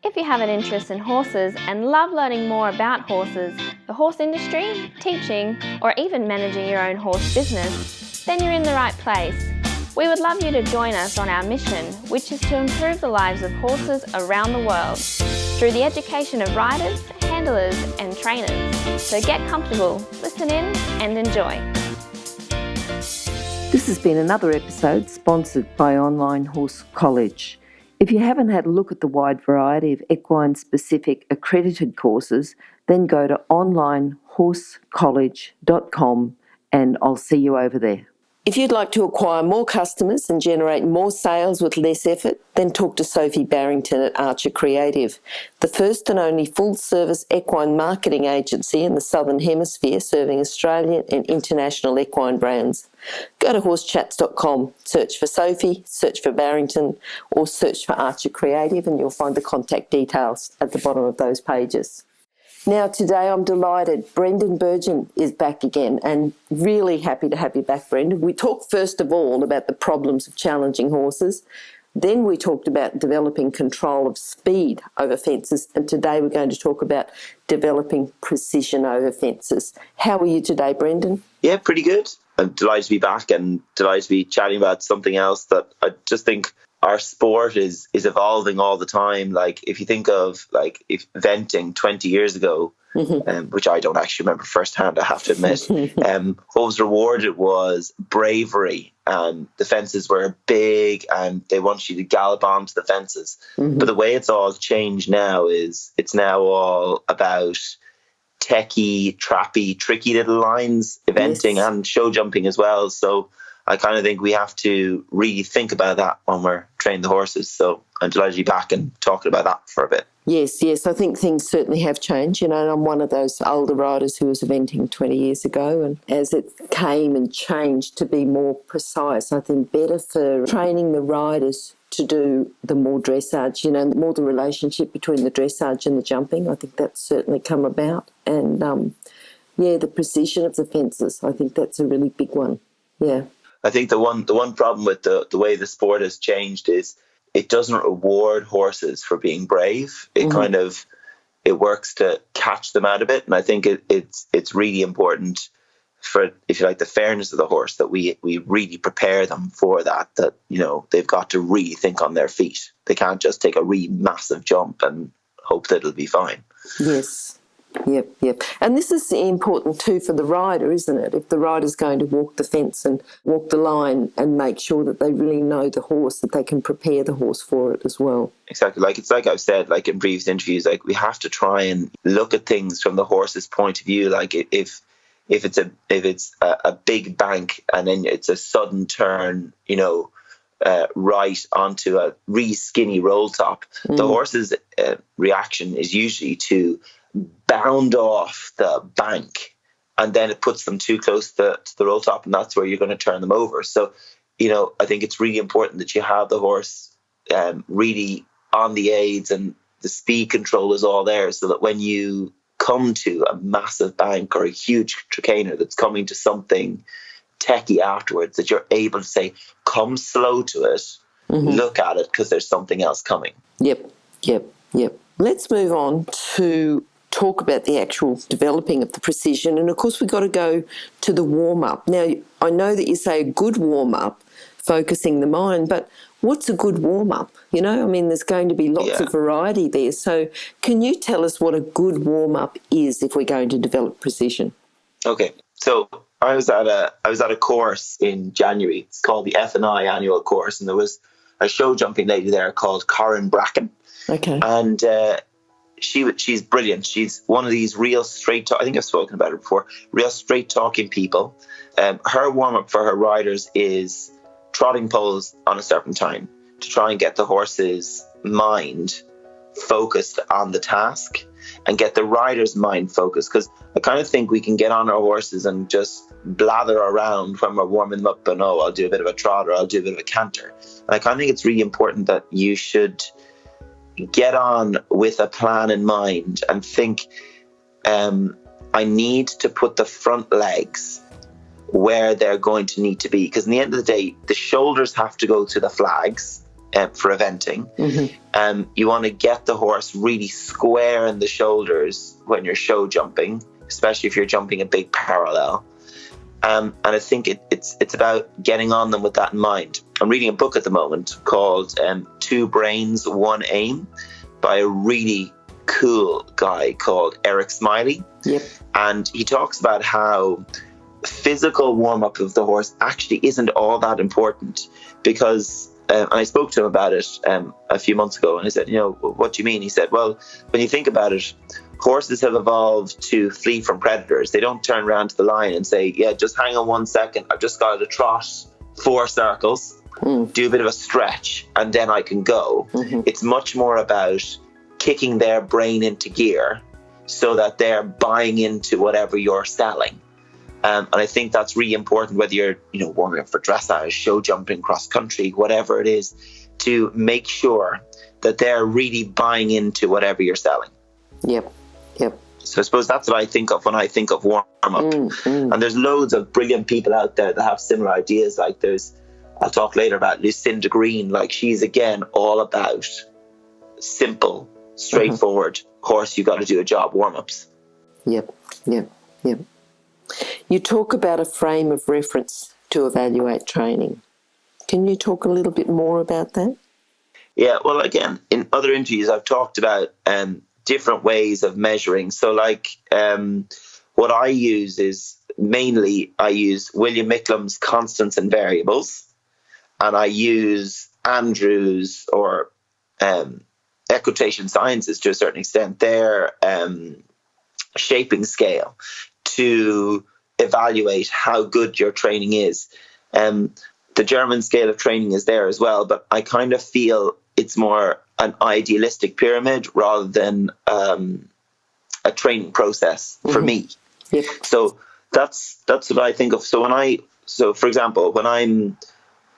If you have an interest in horses and love learning more about horses, the horse industry, teaching, or even managing your own horse business, then you're in the right place. We would love you to join us on our mission, which is to improve the lives of horses around the world through the education of riders, handlers, and trainers. So get comfortable, listen in, and enjoy. This has been another episode sponsored by Online Horse College. If you haven't had a look at the wide variety of equine-specific accredited courses, then go to onlinehorsecollege.com and I'll see you over there. If you'd like to acquire more customers and generate more sales with less effort, then talk to Sophie Barrington at Archer Creative, the first and only full-service equine marketing agency in the Southern Hemisphere serving Australian and international equine brands. Go to horsechats.com, search for Sophie, search for Barrington, or search for Archer Creative and you'll find the contact details at the bottom of those pages. Now, today I'm delighted. Bergin is back again and really happy to have you back, Brendan. We talked first of all about the problems of challenging horses. Then we talked about developing control of speed over fences. And today we're going to talk about developing precision over fences. How are you today, Brendan? Yeah, pretty good. I'm delighted to be back and delighted to be chatting about something else that I just think our sport is evolving all the time. Like if you think of if eventing 20 years ago, which I don't actually remember firsthand, I have to admit, what was rewarded was bravery. The fences were big and they want you to gallop onto the fences. But the way it's all changed now is it's now all about techie, trappy, tricky little lines, eventing and show jumping as well. So I kind of think we have to really think about that when we're training the horses. So I'm delighted to be back and talking about that for a bit. Yes. I think things certainly have changed. You know, I'm one of those older riders who was eventing 20 years ago. And as it came and changed to be more precise, I think better for training the riders to do the more dressage, more the relationship between the dressage and the jumping. I think that's certainly come about. And, the precision of the fences, I think that's a really big one. Yeah. I think the one problem with the way the sport has changed is it doesn't reward horses for being brave. It kind of it works to catch them out of it, and I think it's really important for, if you like, the fairness of the horse that we really prepare them for that they've got to really think on their feet. They can't just take a really massive jump and hope that it'll be fine. Yes. Yep. And this is important too for the rider, isn't it? If the rider's going to walk the fence and walk the line and make sure that they really know the horse, that they can prepare the horse for it as well. Exactly. It's like I've said, in previous interviews, we have to try and look at things from the horse's point of view. Like if it's a big bank and then it's a sudden turn, right onto a really skinny roll top, the horse's reaction is usually to bound off the bank, and then it puts them too close to the roll top, and that's where you're going to turn them over. So, I think it's really important that you have the horse really on the aids and the speed control is all there, so that when you come to a massive bank or a huge chicaner that's coming to something techie afterwards, that you're able to say, come slow to it, look at it, because there's something else coming. Yep. Let's move on to talk about the actual developing of the precision. And of course, we've got to go to the warm-up. Now, I know that you say a good warm-up, focusing the mind, but what's a good warm-up? There's going to be lots of variety there. So can you tell us what a good warm-up is if we're going to develop precision? Okay. So I was at a course in January. It's called the F&I annual course, and there was a show jumping lady there called Corinne Bracken. Okay. And she's brilliant. She's one of these real straight talk. I think I've spoken about her before. Real straight talking people. Her warm up for her riders is trotting poles on a certain time to try and get the horse's mind focused on the task and get the rider's mind focused. Because I kind of think we can get on our horses and just blather around when we're warming them up and I'll do a bit of a trot or I'll do a bit of a canter. And I kind of think it's really important that you should get on with a plan in mind and think, I need to put the front legs where they're going to need to be. Because in the end of the day, the shoulders have to go to the flags for eventing. You want to get the horse really square in the shoulders when you're show jumping, especially if you're jumping a big parallel. And I think it's about getting on them with that in mind. I'm reading a book at the moment called Two Brains, One Aim by a really cool guy called Eric Smiley. Yep. And he talks about how physical warm-up of the horse actually isn't all that important, because and I spoke to him about it a few months ago, and I said, what do you mean? He said, well, when you think about it, horses have evolved to flee from predators. They don't turn around to the lion and say, yeah, just hang on 1 second, I've just got to trot 4 circles, do a bit of a stretch, and then I can go. It's much more about kicking their brain into gear so that they're buying into whatever you're selling. And I think that's really important, whether you're, warming up for dressage, show jumping, cross country, whatever it is, to make sure that they're really buying into whatever you're selling. Yep. So I suppose that's what I think of when I think of warm up. And there's loads of brilliant people out there that have similar ideas. Like I'll talk later about Lucinda Green. Like, she's again all about simple, straightforward horse. You got to do a job warm ups. Yep. You talk about a frame of reference to evaluate training. Can you talk a little bit more about that? Yeah, well, again, in other interviews, I've talked about different ways of measuring. So, what I use is I use William Micklum's constants and variables, and I use Andrews or equitation sciences to a certain extent, their shaping scale, to evaluate how good your training is. The German scale of training is there as well, but I kind of feel it's more an idealistic pyramid rather than a training process for me. Yep. So that's what I think of. So for example, when I'm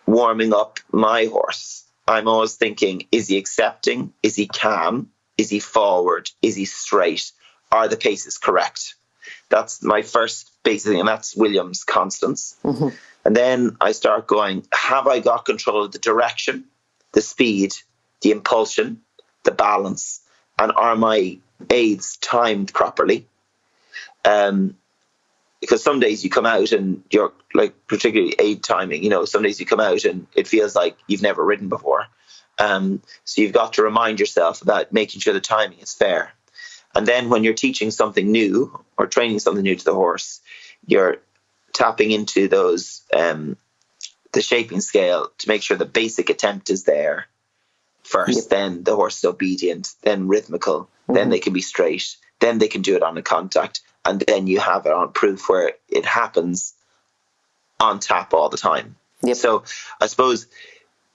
warming up my horse, I'm always thinking, is he accepting? Is he calm? Is he forward? Is he straight? Are the paces correct? That's my first basic thing, and that's Williams' constants. And then I start going, have I got control of the direction, the speed, the impulsion, the balance, and are my aids timed properly? Because some days you come out and you're like, particularly aid timing, some days you come out and it feels like you've never ridden before. So you've got to remind yourself about making sure the timing is fair. And then when you're teaching something new or training something new to the horse, you're tapping into those, the shaping scale to make sure the basic attempt is there first. Then the horse is obedient, then rhythmical, then they can be straight, then they can do it on a contact, and then you have it on proof where it happens on tap all the time. So I suppose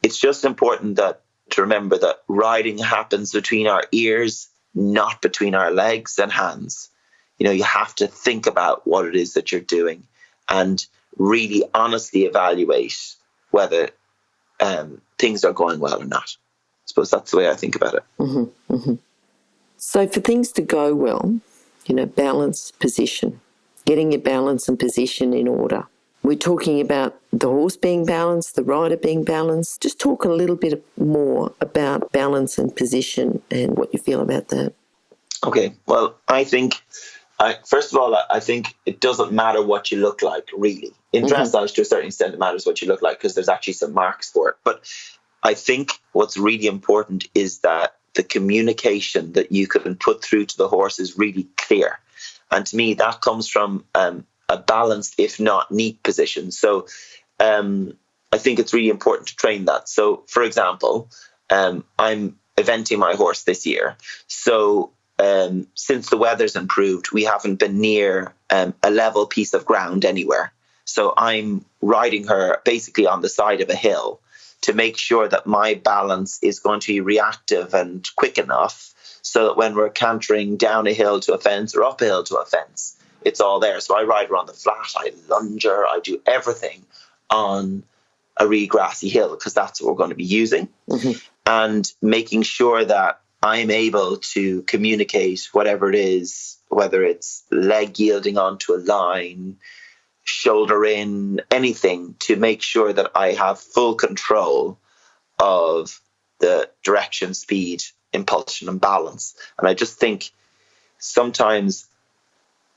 it's just important to remember that riding happens between our ears, not between our legs and hands. You have to think about what it is that you're doing and really honestly evaluate whether things are going well or not. I suppose that's the way I think about it. So for things to go well, balance, position, getting your balance and position in order. We're talking about the horse being balanced, the rider being balanced. Just talk a little bit more about balance and position and what you feel about that. Okay, well, I think, first of all, I think it doesn't matter what you look like, really. In dressage, to a certain extent, it matters what you look like because there's actually some marks for it. But I think what's really important is that the communication that you can put through to the horse is really clear. And to me, that comes from a balanced, if not neat position. So I think it's really important to train that. So, for example, I'm eventing my horse this year. So since the weather's improved, we haven't been near a level piece of ground anywhere. So I'm riding her basically on the side of a hill to make sure that my balance is going to be reactive and quick enough so that when we're cantering down a hill to a fence or up a hill to a fence, it's all there. So I ride her on the flat, I lunge her, I do everything on a really grassy hill because that's what we're going to be using. And making sure that I'm able to communicate whatever it is, whether it's leg yielding onto a line, shoulder in, anything, to make sure that I have full control of the direction, speed, impulsion, and balance. And I just think sometimes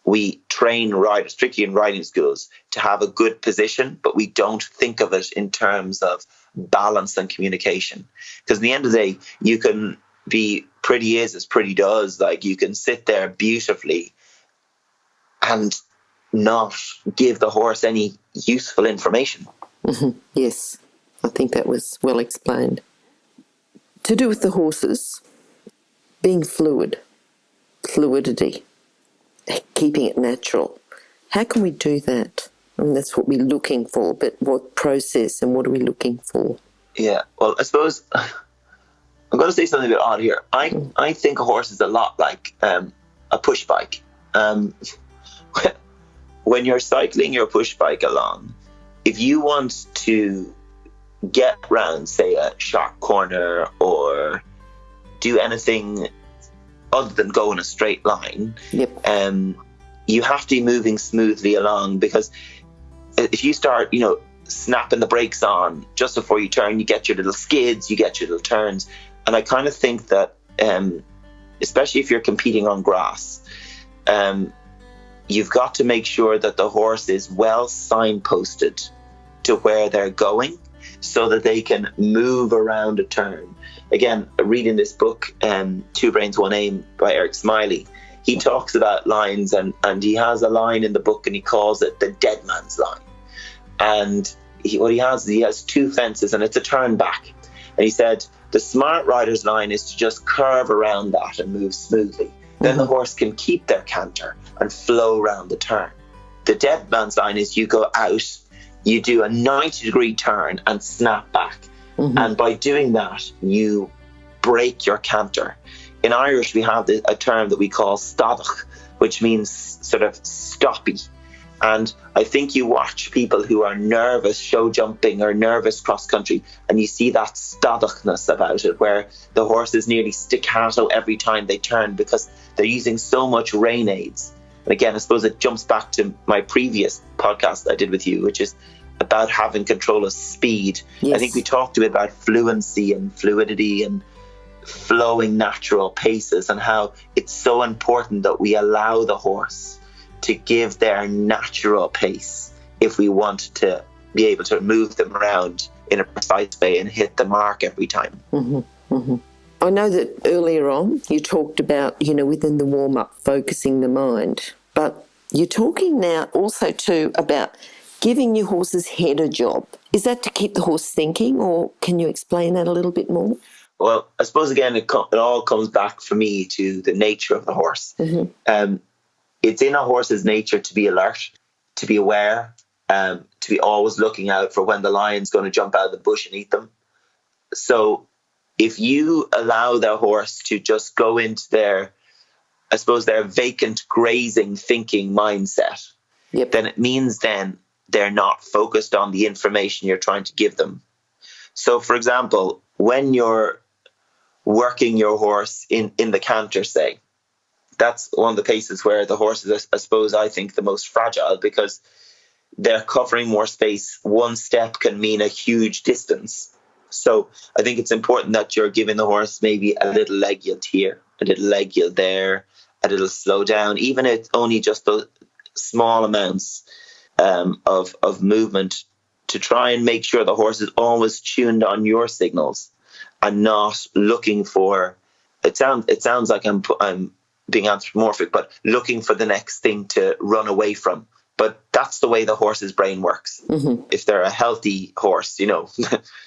we train riders, strictly in riding schools, to have a good position, but we don't think of it in terms of balance and communication. Because in the end of the day, you can be pretty is as pretty does. Like, you can sit there beautifully and not give the horse any useful information. Yes, I think that was well explained. To do with the horses, being fluidity, keeping it natural. How can we do that? I mean, that's what we're looking for, but what process and what are we looking for? Yeah, well, I suppose I'm going to say something a bit odd here. I think a horse is a lot like a push bike. When you're cycling your push bike along, if you want to get round, say, a sharp corner or do anything other than go in a straight line, you have to be moving smoothly along, because if you start, snapping the brakes on just before you turn, you get your little skids, you get your little turns. And I kind of think that, especially if you're competing on grass, you've got to make sure that the horse is well signposted to where they're going so that they can move around a turn. Again, reading this book, Two Brains, One Aim by Eric Smiley, he talks about lines, and he has a line in the book and he calls it the dead man's line. And what he has two fences and it's a turn back. And he said the smart rider's line is to just curve around that and move smoothly. Then the horse can keep their canter and flow around the turn. The dead man's line is you go out, you do a 90-degree turn and snap back. And by doing that, you break your canter. In Irish, we have a term that we call stadach, which means sort of stoppy. And I think you watch people who are nervous show jumping or nervous cross country, and you see that stadachness about it, where the horse is nearly staccato every time they turn because they're using so much rein aids. And again, I suppose it jumps back to my previous podcast I did with you, which is about having control of speed. Yes. I think we talked a bit about fluency and fluidity and flowing natural paces, and how it's so important that we allow the horse to give their natural pace if we want to be able to move them around in a precise way and hit the mark every time. I know that earlier on you talked about, within the warm-up, focusing the mind, but you're talking now also too about giving your horse's head a job. Is that to keep the horse thinking, or can you explain that a little bit more? Well, I suppose, again, it all comes back for me to the nature of the horse. It's in a horse's nature to be alert, to be aware, to be always looking out for when the lion's going to jump out of the bush and eat them. So if you allow their horse to just go into their vacant grazing thinking mindset, then it means then they're not focused on the information you're trying to give them. So, for example, when you're working your horse in the canter, say, that's one of the cases where the horse is, I suppose, I think, the most fragile, because they're covering more space. One step can mean a huge distance. So I think it's important that you're giving the horse maybe a little leg yield here, a little leg yield there, a little slow down, even if it's only just those small amounts of movement, to try and make sure the horse is always tuned on your signals and not looking for, it sounds like I'm being anthropomorphic, but looking for the next thing to run away from. But that's the way the horse's brain works. If they're a healthy horse,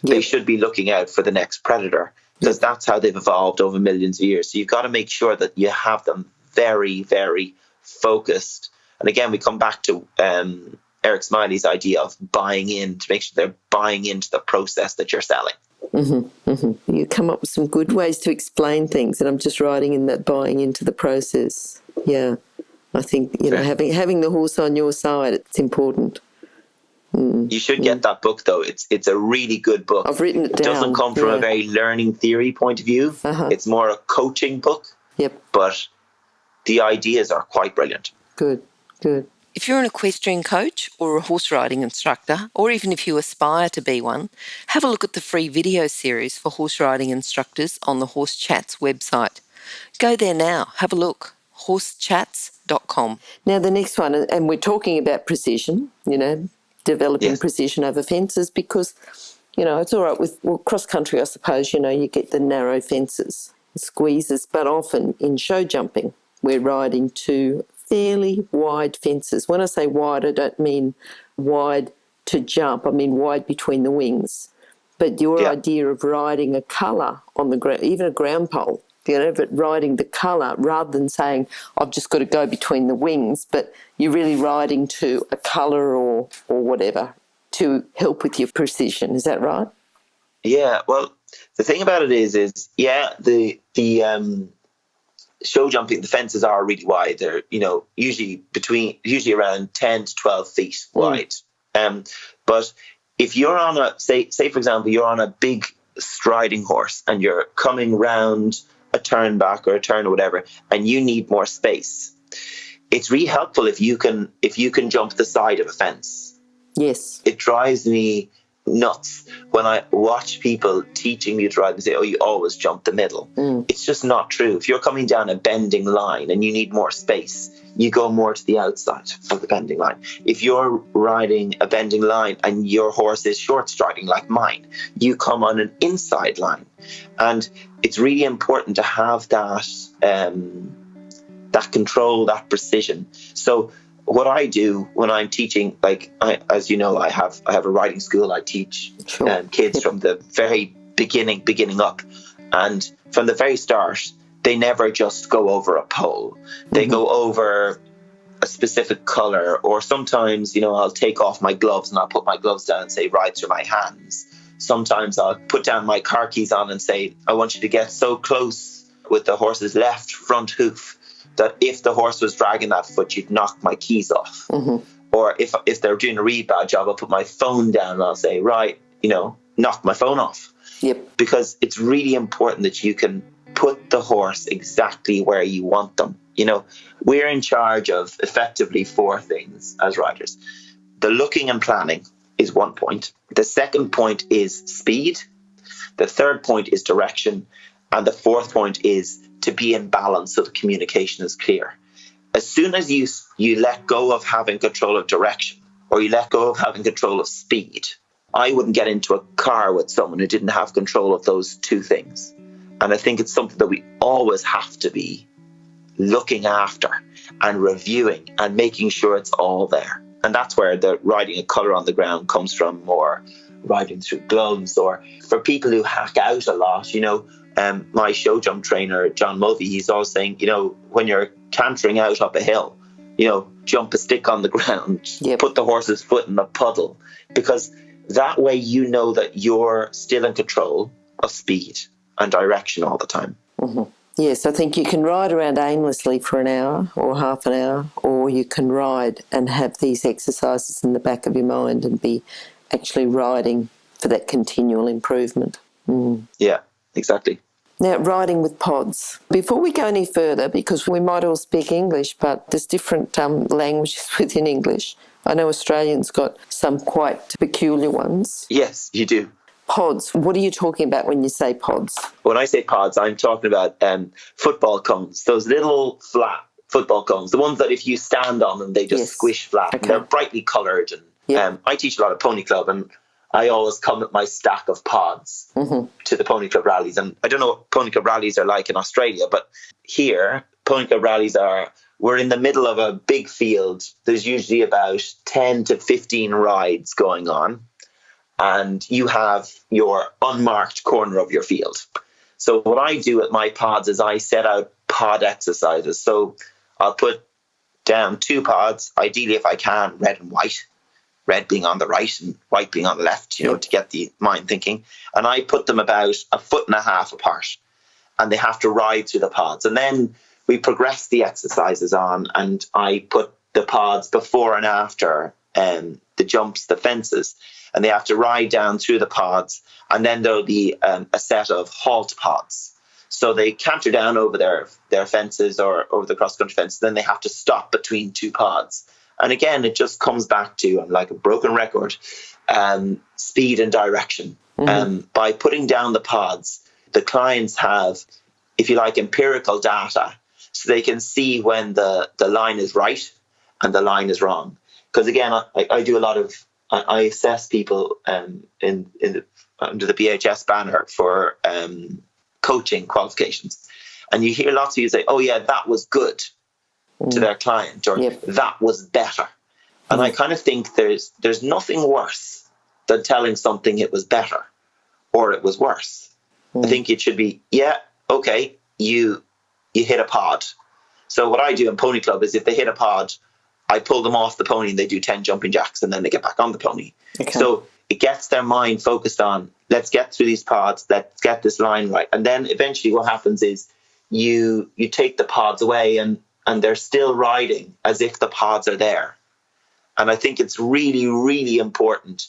they should be looking out for the next predator, because that's how they've evolved over millions of years. So you've got to make sure that you have them very, very focused. And again, we come back to Eric Smiley's idea of buying in, to make sure they're buying into the process that you're selling. You come up with some good ways to explain things, and I'm just writing in that buying into the process. Yeah, I think having the horse on your side, it's important. You should get that book, though. It's a really good book. I've written it down. It doesn't come from a very learning theory point of view. It's more a coaching book. But the ideas are quite brilliant. Good. If you're an equestrian coach or a horse riding instructor, or even if you aspire to be one, have a look at the free video series for horse riding instructors on the Horse Chats website. Go there now, have a look, horsechats.com. Now the next one, and we're talking about precision, developing precision over fences because, it's all right with cross country, I suppose, you get the narrow fences, squeezes, but often in show jumping, we're riding to fairly wide fences. When I say wide, I don't mean wide to jump, I mean wide between the wings. But your idea of riding a colour on the ground, even a ground pole, but riding the colour rather than saying, I've just got to go between the wings, but you're really riding to a colour or whatever to help with your precision. Is that right? Yeah, well, the thing about it is the show jumping, the fences are really wide. They're, usually around 10 to 12 feet wide. But if you're on say for example, you're on a big striding horse and you're coming round a turn back or a turn or whatever, and you need more space, it's really helpful if you can jump the side of a fence. Yes. It drives me nuts when I watch people teaching me to ride and say, oh, you always jump the middle. It's just not true. If you're coming down a bending line and you need more space, you go more to the outside of the bending line. If you're riding a bending line and your horse is short striding like mine, you come on an inside line. And it's really important to have that control, that precision. So what I do when I'm teaching, as you know, I have a riding school. I teach kids from the very beginning up, and from the very start, they never just go over a pole. They go over a specific color, or sometimes, I'll take off my gloves and I'll put my gloves down and say, ride through my hands. Sometimes I'll put down my car keys on and say, I want you to get so close with the horse's left front hoof that if the horse was dragging that foot, you'd knock my keys off. Or if they're doing a really bad job, I'll put my phone down and I'll say, right, knock my phone off. Yep. Because it's really important that you can put the horse exactly where you want them. We're in charge of effectively 4 things as riders. The looking and planning is one point. The second point is speed. The third point is direction. And the fourth point is to be in balance so the communication is clear. As soon as you let go of having control of direction, or you let go of having control of speed, I wouldn't get into a car with someone who didn't have control of those 2 things. And I think it's something that we always have to be looking after and reviewing and making sure it's all there. And that's where the riding a colour on the ground comes from, or riding through gloves, or for people who hack out a lot, my show jump trainer, John Mulvey, he's always saying, when you're cantering out up a hill, jump a stick on the ground, put the horse's foot in a puddle, because that way that you're still in control of speed and direction all the time. Yes, I think you can ride around aimlessly for an hour or half an hour, or you can ride and have these exercises in the back of your mind and be actually riding for that continual improvement. Yeah, exactly. Now, riding with pods. Before we go any further, because we might all speak English, but there's different languages within English. I know Australians got some quite peculiar ones. Yes, you do. Pods. What are you talking about when you say pods? When I say pods, I'm talking about football cones, those little flat football cones, the ones that if you stand on them, they just squish flat. Okay. And they're brightly coloured. And I teach a lot of pony club, and I always come with my stack of pods to the pony club rallies. And I don't know what pony club rallies are like in Australia, but here, pony club rallies we're in the middle of a big field. There's usually about 10 to 15 rides going on, and you have your unmarked corner of your field. So what I do with my pods is I set out pod exercises. So I'll put down 2 pods, ideally if I can, red and white. Red being on the right and white being on the left, to get the mind thinking. And I put them about 1.5 foot apart, and they have to ride through the pods. And then we progress the exercises on, and I put the pods before and after the jumps, the fences, and they have to ride down through the pods. And then there'll be a set of halt pods. So they canter down over their fences or over the cross-country fences. Then they have to stop between 2 pods. And again, it just comes back to, I'm like a broken record, speed and direction. By putting down the pods, the clients have, if you like, empirical data, so they can see when the line is right and the line is wrong. Because again, I do a lot of, I assess people under the BHS banner for coaching qualifications. And you hear lots of you say, oh yeah, that was good to their client, or that was better. And I kind of think there's nothing worse than telling something it was better or it was worse. I think it should be, yeah, okay, you hit a pod. So what I do in Pony Club is if they hit a pod, I pull them off the pony and they do 10 jumping jacks and then they get back on the pony. Okay. So it gets their mind focused on, let's get through these pods, let's get this line right. And then eventually what happens is you take the pods away and they're still riding as if the pods are there. And I think it's really, really important,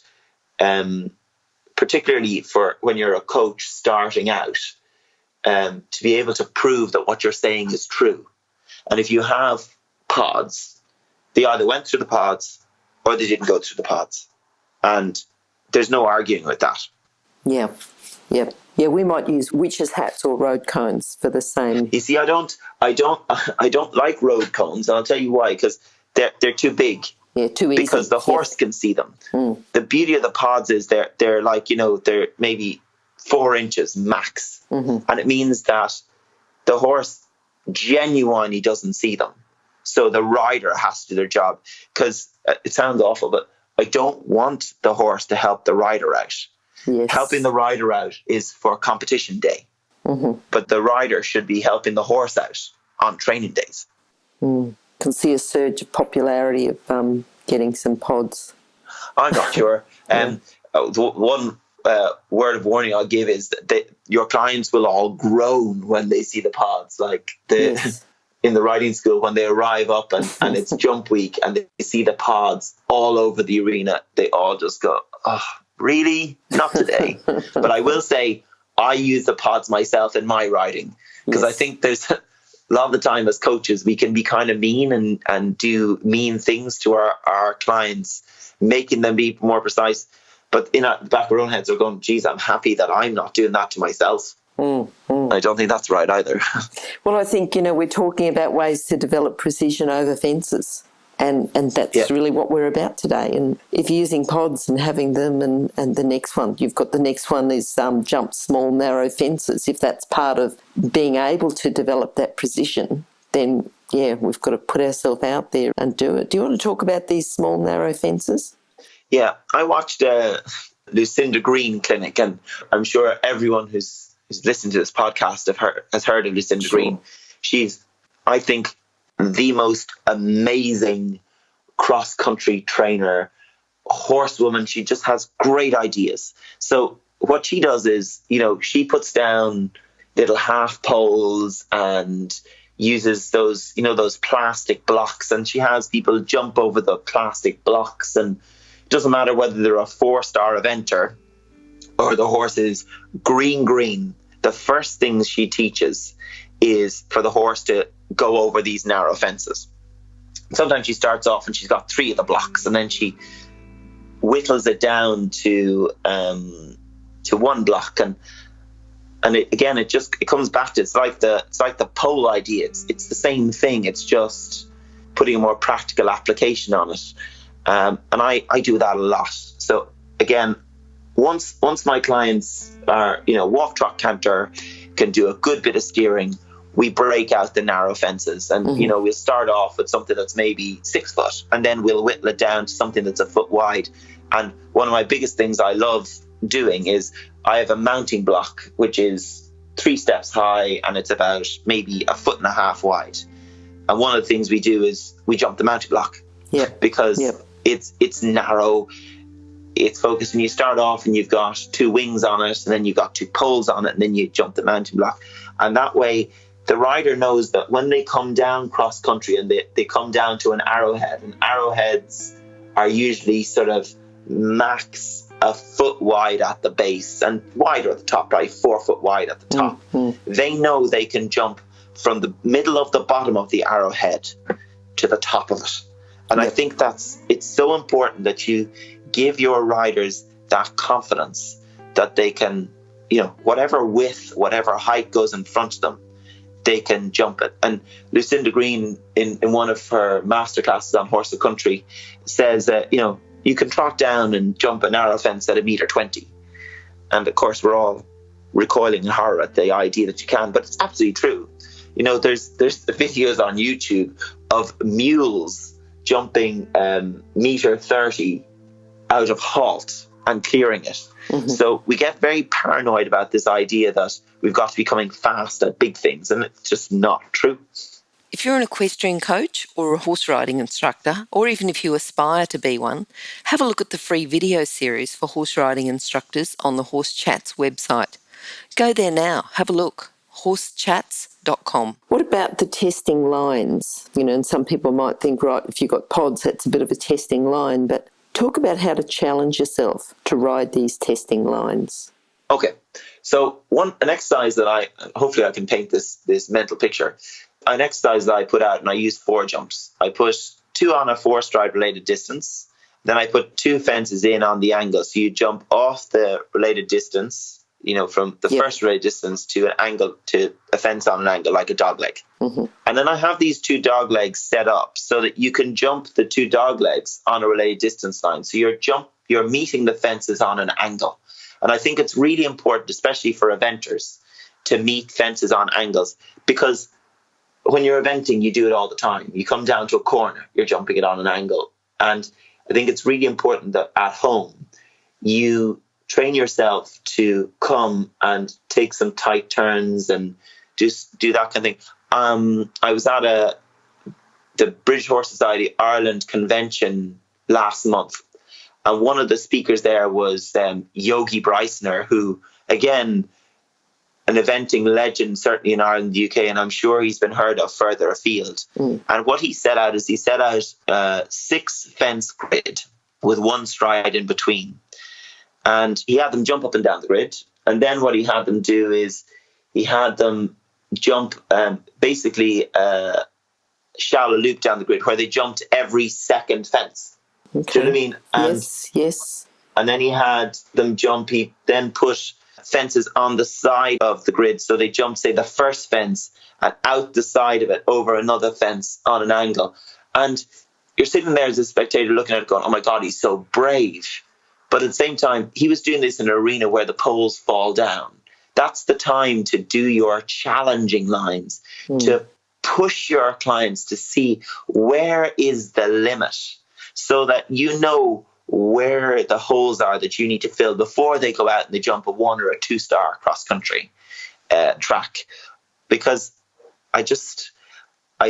particularly for when you're a coach starting out, to be able to prove that what you're saying is true. And if you have pods, they either went through the pods or they didn't go through the pods. And there's no arguing with that. Yeah, we might use witches' hats or road cones for the same. You see, I don't like road cones, and I'll tell you why, because they're too big. Yeah, too easy. Because the horse can see them. The beauty of the pods is they're like, they're maybe 4 inches max. And it means that the horse genuinely doesn't see them. So the rider has to do their job. Because it sounds awful, but I don't want the horse to help the rider out. Yes. Helping the rider out is for competition day. But the rider should be helping the horse out on training days. Can see a surge of popularity of getting some pods. I'm not sure. One word of warning I'll give is that your clients will all groan when they see the pods. Like in the riding school, when they arrive up and it's jump week and they see the pods all over the arena, they all just go, oh, really? Not today. But I will say I use the pods myself in my riding, because I think there's a lot of the time as coaches, we can be kind of mean and do mean things to our clients, making them be more precise. But in the back of our own heads, we're going, geez, I'm happy that I'm not doing that to myself. I don't think that's right either. Well, I think, we're talking about ways to develop precision over fences. And that's really what we're about today. And if you're using pods and having them and the next one, you've got the next one is jump small, narrow fences. If that's part of being able to develop that precision, then, we've got to put ourselves out there and do it. Do you want to talk about these small, narrow fences? Yeah, I watched Lucinda Green clinic, and I'm sure everyone who's listened to this podcast has heard of Lucinda Green. She's, I think, the most amazing cross-country trainer, horsewoman. She just has great ideas. So what she does is, she puts down little half poles and uses those, those plastic blocks, and she has people jump over the plastic blocks, and it doesn't matter whether they're a 4-star eventer or the horse is green. The first things she teaches is for the horse to go over these narrow fences. Sometimes she starts off and she's got 3 of the blocks, and then she whittles it down to 1 block, and it comes back to it's like the pole idea. It's the same thing. It's just putting a more practical application on it. And I do that a lot. So again, once my clients are, walk, trot, canter, can do a good bit of steering, we break out the narrow fences, and we'll start off with something that's maybe 6 foot, and then we'll whittle it down to something that's a foot wide. And one of my biggest things I love doing is I have a mounting block which is 3 steps high, and it's about maybe 1.5 foot wide. And one of the things we do is we jump the mounting block, because it's narrow, it's focused, and you start off and you've got 2 wings on it, and then you've got 2 poles on it, and then you jump the mounting block. And that way the rider knows that when they come down cross country and they come down to an arrowhead, and arrowheads are usually sort of max 1 foot wide at the base and wider at the top, right? 4 foot wide at the top. They know they can jump from the middle of the bottom of the arrowhead to the top of it. And I Yep. think it's so important that you give your riders that confidence that they can, whatever width, whatever height goes in front of them, they can jump it. And Lucinda Green, in one of her masterclasses on horse of country, says that, you can trot down and jump a narrow fence at 1.20 m. And of course, we're all recoiling in horror at the idea that you can, but it's absolutely true. There's videos on YouTube of mules jumping 1.30 m out of halt and clearing it. Mm-hmm. So we get very paranoid about this idea that we've got to be coming fast at big things, and it's just not true. If you're an equestrian coach or a horse riding instructor, or even if you aspire to be one, have a look at the free video series for horse riding instructors on the Horse Chats website. Go there now, have a look, horsechats.com. What about the testing lines? And some people might think, right, if you've got pods, that's a bit of a testing line, but talk about how to challenge yourself to ride these testing lines. Okay, so an exercise that hopefully I can paint this mental picture. An exercise that I put out, and I use 4 jumps. I put 2 on a 4-stride related distance. Then I put 2 fences in on the angle. So you jump off the related distance, from the first related distance to an angle, to a fence on an angle, like a dog leg. Mm-hmm. And then I have these 2 dog legs set up so that you can jump the 2 dog legs on a related distance line. So you're meeting the fences on an angle. And I think it's really important, especially for eventers, to meet fences on angles, because when you're eventing, you do it all the time. You come down to a corner, you're jumping it on an angle. And I think it's really important that at home, you train yourself to come and take some tight turns and just do that kind of thing. I was at the British Horse Society Ireland convention last month, and one of the speakers there was Yogi Brysoner, who, again, an eventing legend, certainly in Ireland and the UK, and I'm sure he's been heard of further afield. Mm. And what he set out is 6 fence grid with 1 stride in between. And he had them jump up and down the grid. And then what he had them do is he had them jump basically a shallow loop down the grid where they jumped every second fence. Okay. Do you know what I mean? And, yes. And then he had them jump, he then put fences on the side of the grid. So they jumped, say, the first fence and out the side of it over another fence on an angle. And you're sitting there as a spectator looking at it going, oh my God, he's so brave. But at the same time, he was doing this in an arena where the poles fall down. That's the time to do your challenging lines, to push your clients to see where is the limit so that you know where the holes are that you need to fill before they go out and they jump a 1 or a 2-star cross-country track. Because I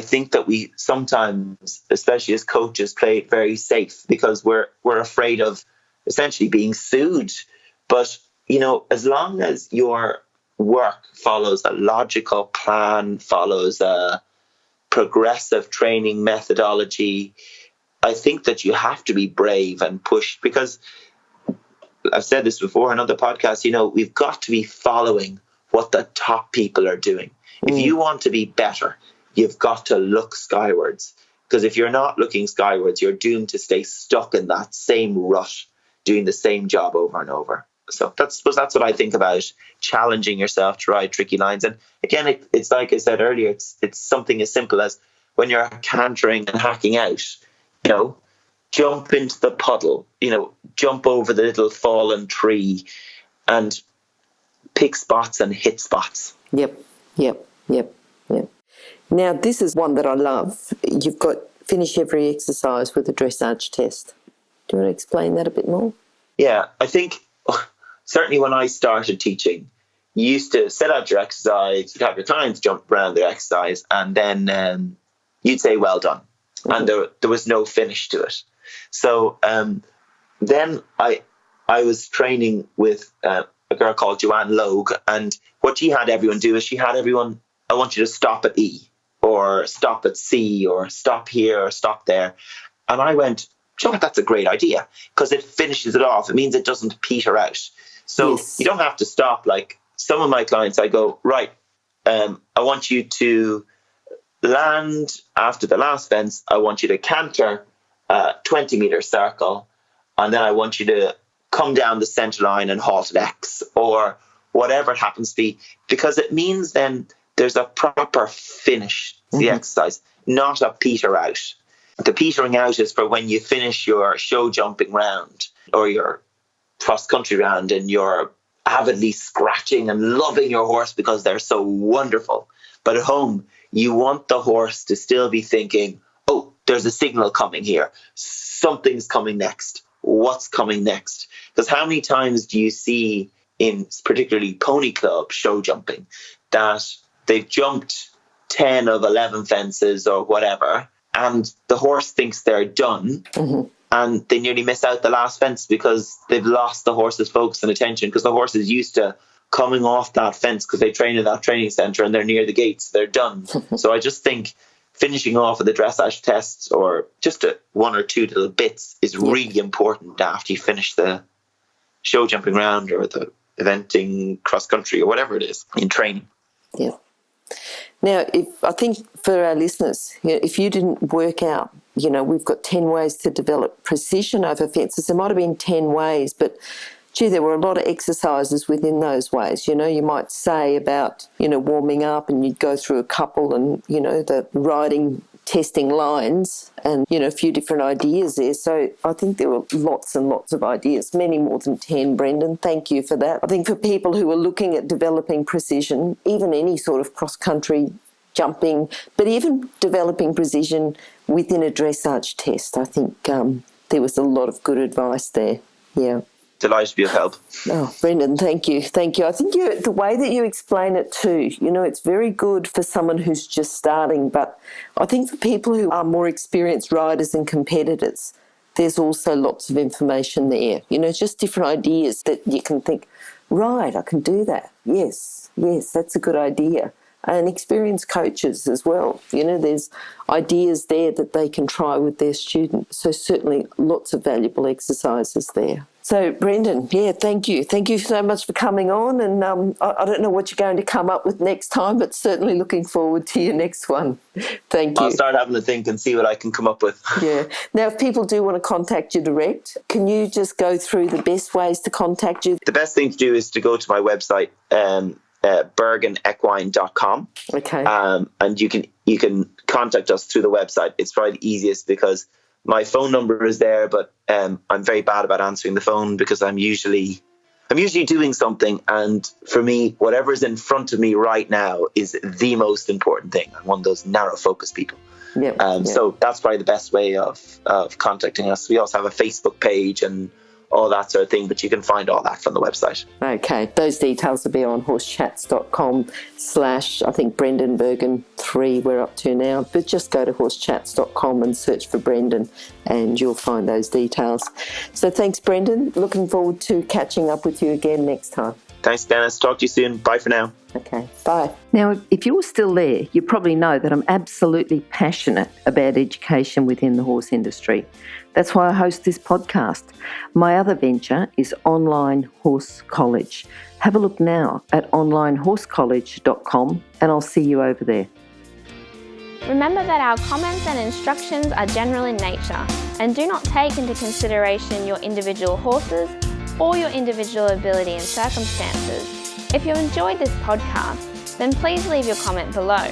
think that we sometimes, especially as coaches, play it very safe because we're afraid of essentially being sued. But, as long as your work follows a logical plan, follows a progressive training methodology, I think that you have to be brave and push, because I've said this before on other podcasts, we've got to be following what the top people are doing. If you want to be better, you've got to look skywards, because if you're not looking skywards, you're doomed to stay stuck in that same rut, doing the same job over and over. So that's what I think about challenging yourself to ride tricky lines. And again, it's like I said earlier, it's something as simple as when you're cantering and hacking out, jump into the puddle, jump over the little fallen tree and pick spots and hit spots. Yep. Now, this is one that I love. You've got finish every exercise with a dressage test. Do you want to explain that a bit more? Yeah, I think certainly when I started teaching, you used to set out your exercise, you'd have your clients jump around their exercise, and then you'd say, well done. Mm-hmm. And there was no finish to it. So then I was training with a girl called Joanne Logue, and what she had everyone do is she had everyone, I want you to stop at E, or stop at C, or stop here, or stop there. And I went, you know what, that's a great idea, because it finishes it off. It means it doesn't peter out. So You don't have to stop. Like some of my clients, I go, right, I want you to land after the last fence. I want you to canter a 20-meter circle, and then I want you to come down the center line and halt at X, or whatever it happens to be, because it means then there's a proper finish to the exercise, not a peter out. The petering out is for when you finish your show jumping round or your cross-country round and you're avidly scratching and loving your horse because they're so wonderful. But at home, you want the horse to still be thinking, oh, there's a signal coming here. Something's coming next. What's coming next? Because how many times do you see in particularly pony club show jumping that they've jumped 10 of 11 fences or whatever, and the horse thinks they're done, and they nearly miss out the last fence because they've lost the horse's focus and attention, because the horse is used to coming off that fence because they train in that training centre and they're near the gates, they're done. So I just think finishing off with the dressage tests or just one or two little bits is really important after you finish the show jumping round or the eventing cross country or whatever it is in training. Yeah. Now, I think for our listeners, if you didn't work out, we've got 10 ways to develop precision over fences. There might have been 10 ways, but gee, there were a lot of exercises within those ways. You might say about, warming up, and you'd go through a couple and, the riding, testing lines and, a few different ideas there. So I think there were lots and lots of ideas, many more than 10, Brendan. Thank you for that. I think for people who are looking at developing precision, even any sort of cross-country jumping, but even developing precision within a dressage test, I think there was a lot of good advice there. Yeah. Delighted to be of help. Oh, Brendan, thank you. Thank you. I think the way that you explain it too, it's very good for someone who's just starting, but I think for people who are more experienced riders and competitors, there's also lots of information there, just different ideas that you can think, right, I can do that. Yes, that's a good idea. And experienced coaches as well. There's ideas there that they can try with their students. So certainly lots of valuable exercises there. So, Brendan, thank you. Thank you so much for coming on. And I don't know what you're going to come up with next time, but certainly looking forward to your next one. Thank you. I'll start having to think and see what I can come up with. Yeah. Now, if people do want to contact you direct, can you just go through the best ways to contact you? The best thing to do is to go to my website, berginequine.com. Okay. And you can contact us through the website. It's probably the easiest because my phone number is there, but I'm very bad about answering the phone because I'm usually doing something, and for me, whatever's in front of me right now is the most important thing. I'm one of those narrow focus people. So that's probably the best way of contacting us. We also have a Facebook page and all that sort of thing, but you can find all that from the website. Okay, those details will be on horsechats.com/ I think Brendan Bergin 3 we're up to now, but just go to horsechats.com and search for Brendan and you'll find those details. So thanks, Brendan. Looking forward to catching up with you again next time. Thanks, Dennis. Talk to you soon. Bye for now. Okay, bye. Now, if you're still there, you probably know that I'm absolutely passionate about education within the horse industry. That's why I host this podcast. My other venture is Online Horse College. Have a look now at onlinehorsecollege.com and I'll see you over there. Remember that our comments and instructions are general in nature and do not take into consideration your individual horses or your individual ability and circumstances. If you enjoyed this podcast, then please leave your comment below.